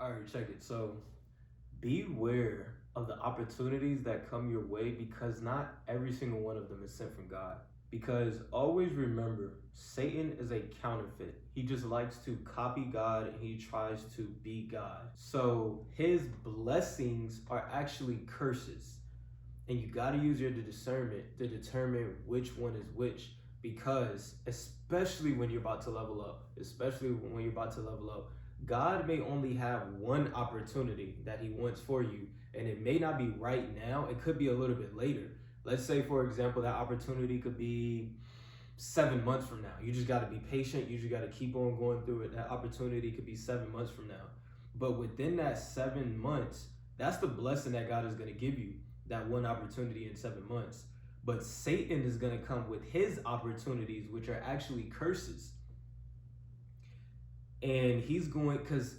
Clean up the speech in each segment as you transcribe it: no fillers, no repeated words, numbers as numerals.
All right, check it. So beware of the opportunities that come your way because not every single one of them is sent from God. Because always remember, Satan is a counterfeit. He just likes to copy God and he tries to be God. So his blessings are actually curses. And you got to use your discernment to determine which one is which. Because especially when you're about to level up, God may only have one opportunity that he wants for you, and it may not be right now. It could be a little bit later. Let's say, for example, that opportunity could be 7 months from now. You just got to be patient. You just got to keep on going through it. That opportunity could be 7 months from now. But within that 7 months, that's the blessing that God is going to give you, that one opportunity in 7 months. But Satan is going to come with his opportunities, which are actually curses. And he's going, because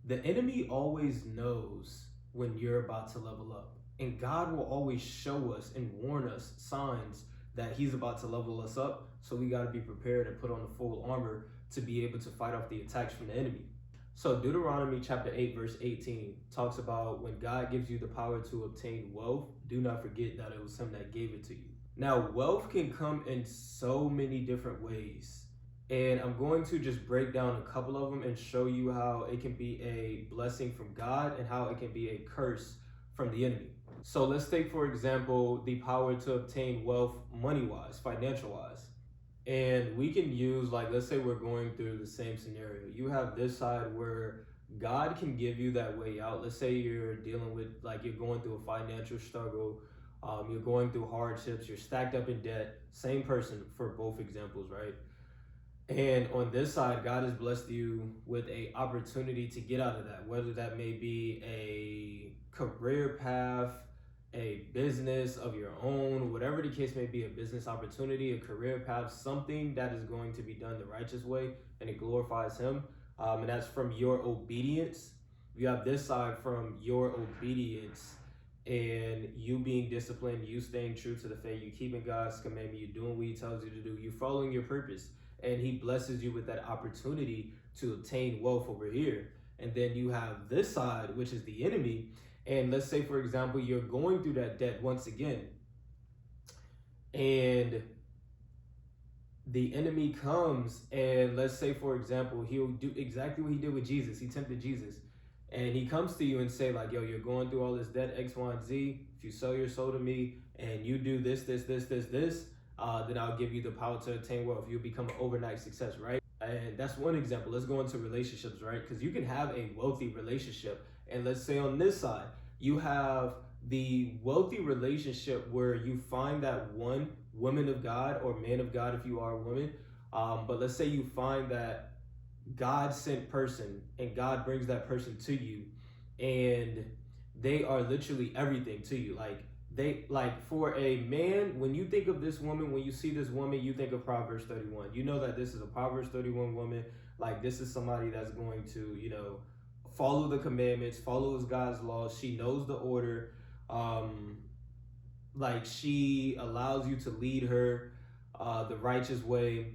the enemy always knows when you're about to level up. And God will always show us and warn us signs that he's about to level us up. So we got to be prepared and put on the full armor to be able to fight off the attacks from the enemy. So Deuteronomy chapter 8, verse 18 talks about when God gives you the power to obtain wealth, do not forget that it was him that gave it to you. Now, wealth can come in so many different ways. And I'm going to just break down a couple of them and show you how it can be a blessing from God and how it can be a curse from the enemy. So let's take, for example, the power to obtain wealth money-wise, financial-wise. And we can use, like, let's say we're going through the same scenario. You have this side where God can give you that way out. Let's say you're dealing with, like, you're going through a financial struggle. You're going through hardships. You're stacked up in debt. Same person for both examples, right? And on this side, God has blessed you with an opportunity to get out of that, whether that may be a career path, a business of your own, whatever the case may be, a business opportunity, a career path, something that is going to be done the righteous way and it glorifies him. And that's from your obedience. You have this side from your obedience and you being disciplined, you staying true to the faith, you keeping God's commandment, you doing what he tells you to do, you following your purpose. And he blesses you with that opportunity to obtain wealth over here. And then you have this side, which is the enemy. And let's say, for example, you're going through that debt once again. And the enemy comes and let's say, for example, he'll do exactly what he did with Jesus. He tempted Jesus. And he comes to you and say, like, yo, you're going through all this debt, X, Y, and Z. If you sell your soul to me and you do this, then I'll give you the power to attain wealth. You'll become an overnight success, right? And that's one example. Let's go into relationships, right? Because you can have a wealthy relationship. And let's say on this side, you have the wealthy relationship where you find that one woman of God or man of God if you are a woman. But let's say you find that God sent person and God brings that person to you and they are literally everything to you. Like for a man, when you think of this woman, when you see this woman, you think of Proverbs 31. You know that this is a Proverbs 31 woman. Like this is somebody that's going to, follow the commandments, follows God's laws. She knows the order. Like she allows you to lead her the righteous way,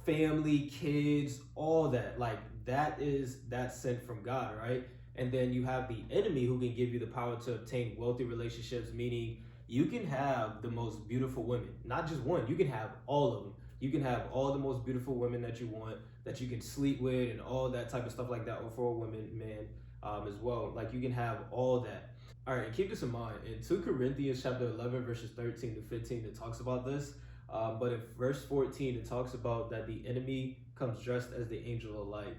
family, kids, all that. Like that's sent from God, right? And then you have the enemy who can give you the power to obtain wealthy relationships, meaning you can have the most beautiful women, not just one, you can have all of them. You can have all the most beautiful women that you want, that you can sleep with and all that type of stuff like that, or for a woman, man, as well. Like you can have all that. All right, and keep this in mind. In 2 Corinthians chapter 11, verses 13 to 15, it talks about this. But in verse 14, it talks about that the enemy comes dressed as the angel of light.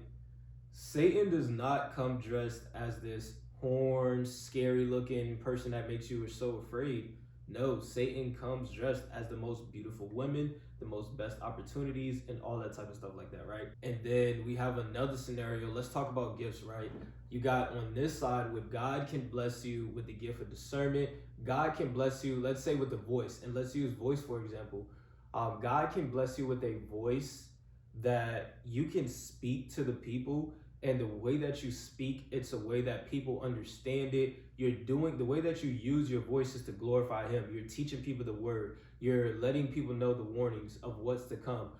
Satan does not come dressed as this horned, scary looking person that makes you so afraid. No, Satan comes dressed as the most beautiful women, the most best opportunities, and all that type of stuff like that, right? And then we have another scenario. Let's talk about gifts, right? You got on this side where God can bless you with the gift of discernment. God can bless you, let's say, with the voice. And let's use voice, for example. God can bless you with a voice that you can speak to the people, and the way that you speak, it's a way that people understand it. You're doing the way that you use your voice is to glorify him. You're teaching people the word. You're letting people know the warnings of what's to come.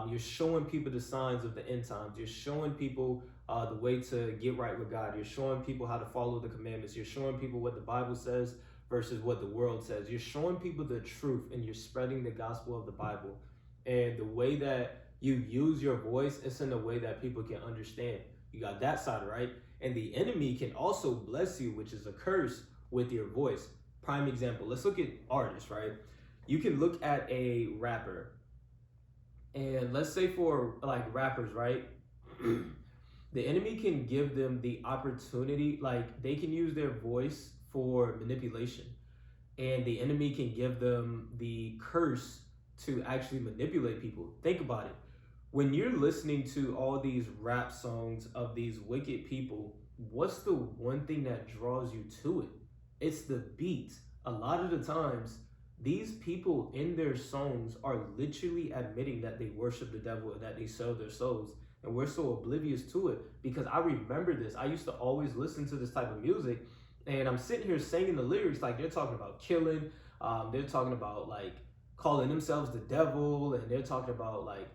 You're showing people the signs of the end times. You're showing people the way to get right with God. You're showing people how to follow the commandments. You're showing people what the Bible says versus what the world says. You're showing people the truth, and you're spreading the gospel of the Bible. And the way that you use your voice is in a way that people can understand. You got that side, right? And the enemy can also bless you, which is a curse, with your voice. Prime example, let's look at artists, right? You can look at a rapper, and let's say for like rappers, right? The enemy can give them the opportunity, like they can use their voice for manipulation, and the enemy can give them the curse to actually manipulate people. Think about it. When you're listening to all these rap songs of these wicked people, what's the one thing that draws you to it? It's the beat. A lot of the times, these people in their songs are literally admitting that they worship the devil and that they sell their souls. And we're so oblivious to it, because I remember this. I used to always listen to this type of music, and I'm sitting here singing the lyrics like they're talking about killing. They're talking about like calling themselves the devil, and they're talking about like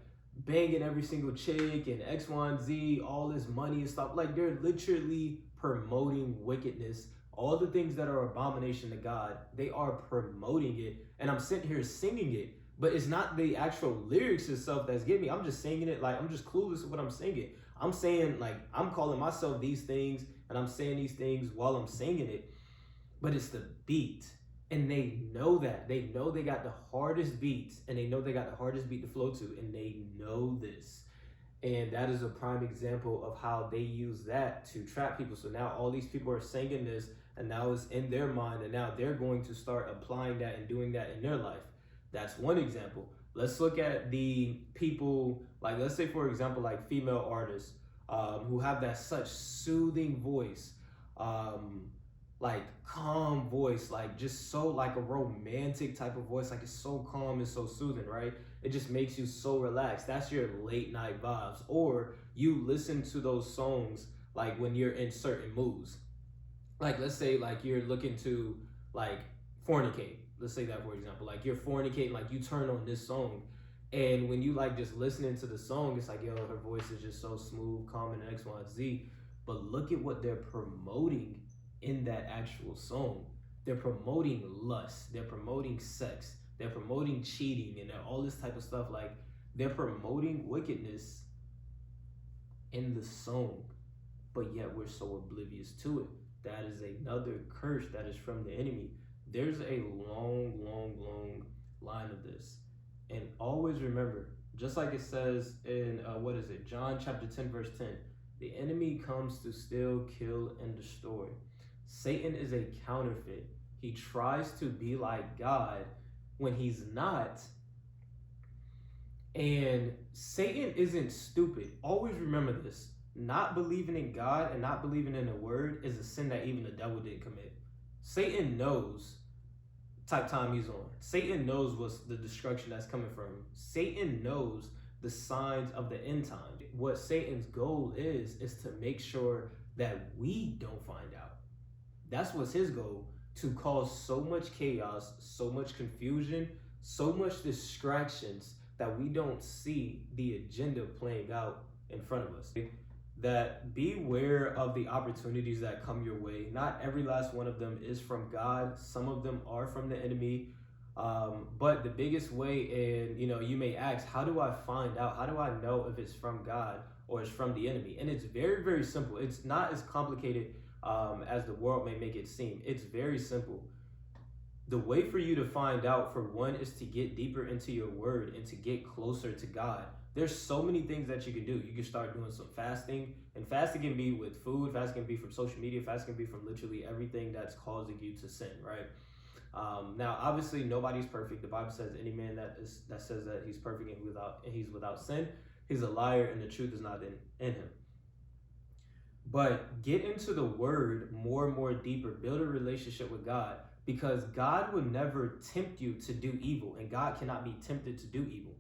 banging every single chick and X, Y, and Z, all this money and stuff. Like they're literally promoting wickedness. All the things that are abomination to God, they are promoting it. And I'm sitting here singing it, but it's not the actual lyrics itself that's getting me. I'm just singing it like I'm just clueless with what I'm singing. I'm saying like I'm calling myself these things, and I'm saying these things while I'm singing it, but it's the beat. And they know that. They know they got the hardest beats, and they know they got the hardest beat to flow to, and they know this. And that is a prime example of how they use that to trap people. So now all these people are singing this, and now it's in their mind, and now they're going to start applying that and doing that in their life. That's one example. Let's look at the people, like let's say for example, like female artists who have that such soothing voice, like calm voice, like just so like a romantic type of voice, like it's so calm and so soothing, right? It just makes you so relaxed. That's your late night vibes. Or you listen to those songs like when you're in certain moods. Like let's say like you're looking to like fornicate. Let's say that for example, like you're fornicating, like you turn on this song, and when you like just listening to the song, it's like, yo, her voice is just so smooth, calm, and X, Y, and Z. But look at what they're promoting in that actual song. They're promoting lust, they're promoting sex, they're promoting cheating, and all this type of stuff. Like they're promoting wickedness in the song, but yet we're so oblivious to it. That is another curse that is from the enemy. There's a long, long, long line of this. And always remember, just like it says in, John chapter 10, verse 10, the enemy comes to steal, kill, and destroy. Satan is a counterfeit. He tries to be like God when he's not. And Satan isn't stupid. Always remember this. Not believing in God and not believing in the word is a sin that even the devil didn't commit. Satan knows type time he's on. Satan knows what's the destruction that's coming from him. Satan knows the signs of the end time. What Satan's goal is to make sure that we don't find out. That's what's his goal, to cause so much chaos, so much confusion, so much distractions that we don't see the agenda playing out in front of us. That beware of the opportunities that come your way. Not every last one of them is from God. Some of them are from the enemy. But the biggest way, and you may ask, how do I find out? How do I know if it's from God or it's from the enemy? And it's very, very simple. It's not as complicated as the world may make it seem. It's very simple. The way for you to find out, for one, is to get deeper into your word and to get closer to God. There's so many things that you can do. You can start doing some fasting, and fasting can be with food, fasting can be from social media, fasting can be from literally everything that's causing you to sin, right? Now, obviously, nobody's perfect. The Bible says any man that says that he's perfect and he's without sin, he's a liar, and the truth is not in him. But get into the word more and more deeper. Build a relationship with God, because God will never tempt you to do evil, and God cannot be tempted to do evil.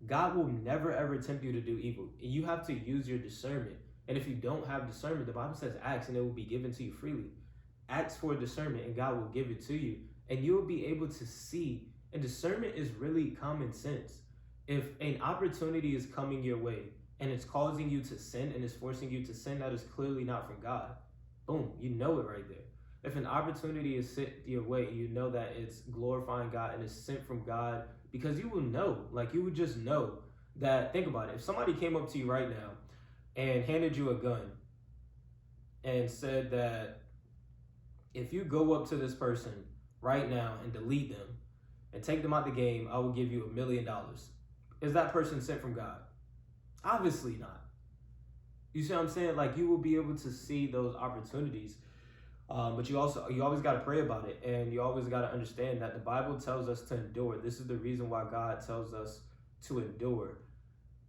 God will never ever tempt you to do evil. You have to use your discernment. And if you don't have discernment, the Bible says ask and it will be given to you freely. Ask for discernment and God will give it to you. And you will be able to see. And discernment is really common sense. If an opportunity is coming your way and it's causing you to sin and it's forcing you to sin, that is clearly not from God. Boom, you know it right there. If an opportunity is sent your way, you know that it's glorifying God and it's sent from God, because you will know, like you would just know that. Think about it. If somebody came up to you right now and handed you a gun and said that if you go up to this person right now and delete them and take them out the game, I will give you $1 million. Is that person sent from God? Obviously not. You see what I'm saying? Like, you will be able to see those opportunities, but you always got to pray about it, and you always got to understand that the Bible tells us to endure. This is the reason why God tells us to endure.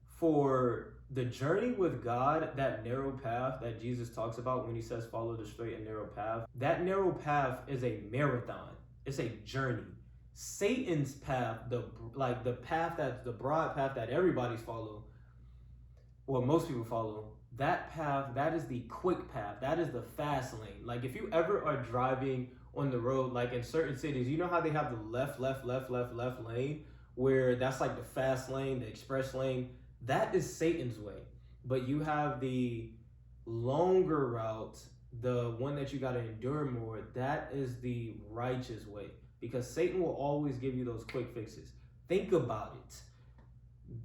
For the journey with God, that narrow path that Jesus talks about when he says follow the straight and narrow path, that narrow path is a marathon. It's a journey. Satan's path, the broad path that everybody's follow, or most people follow, that path, that is the quick path. That is the fast lane. Like, if you ever are driving on the road, like in certain cities, you know how they have the left lane, where that's like the fast lane, the express lane. That is Satan's way. But you have the longer route, the one that you got to endure more. That is the righteous way, because Satan will always give you those quick fixes. Think about it.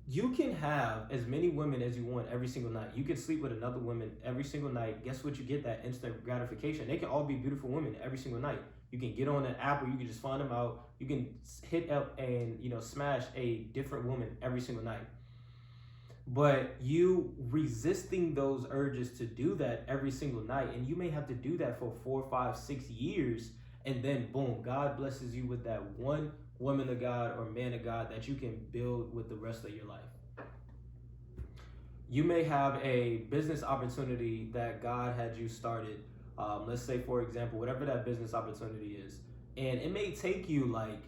You can have as many women as you want every single night. You can sleep with another woman every single night. Guess what? You get that instant gratification. They can all be beautiful women every single night. You can get on an app, or you can just find them out. You can hit up and smash a different woman every single night. But you resisting those urges to do that every single night, and you may have to do that for 4, 5, 6 years, and then boom, God blesses you with that one woman of God or man of God that you can build with the rest of your life. You may have a business opportunity that God had you started. Let's say, for example, whatever that business opportunity is, and it may take you like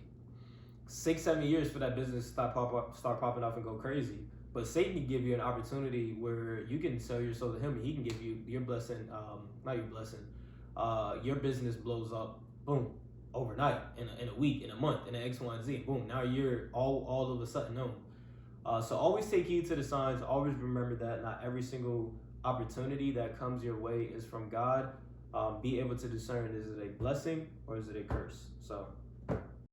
6, 7 years for that business to start popping off and go crazy. But Satan can give you an opportunity where you can sell your soul to him, and he can give you your blessing, not your blessing, your business blows up, boom, overnight, in a week, in a month, in an X, Y, and Z, boom, now you're all of a sudden known. So always take heed to the signs. Always remember that not every single opportunity that comes your way is from God. Be able to discern, is it a blessing or is it a curse? So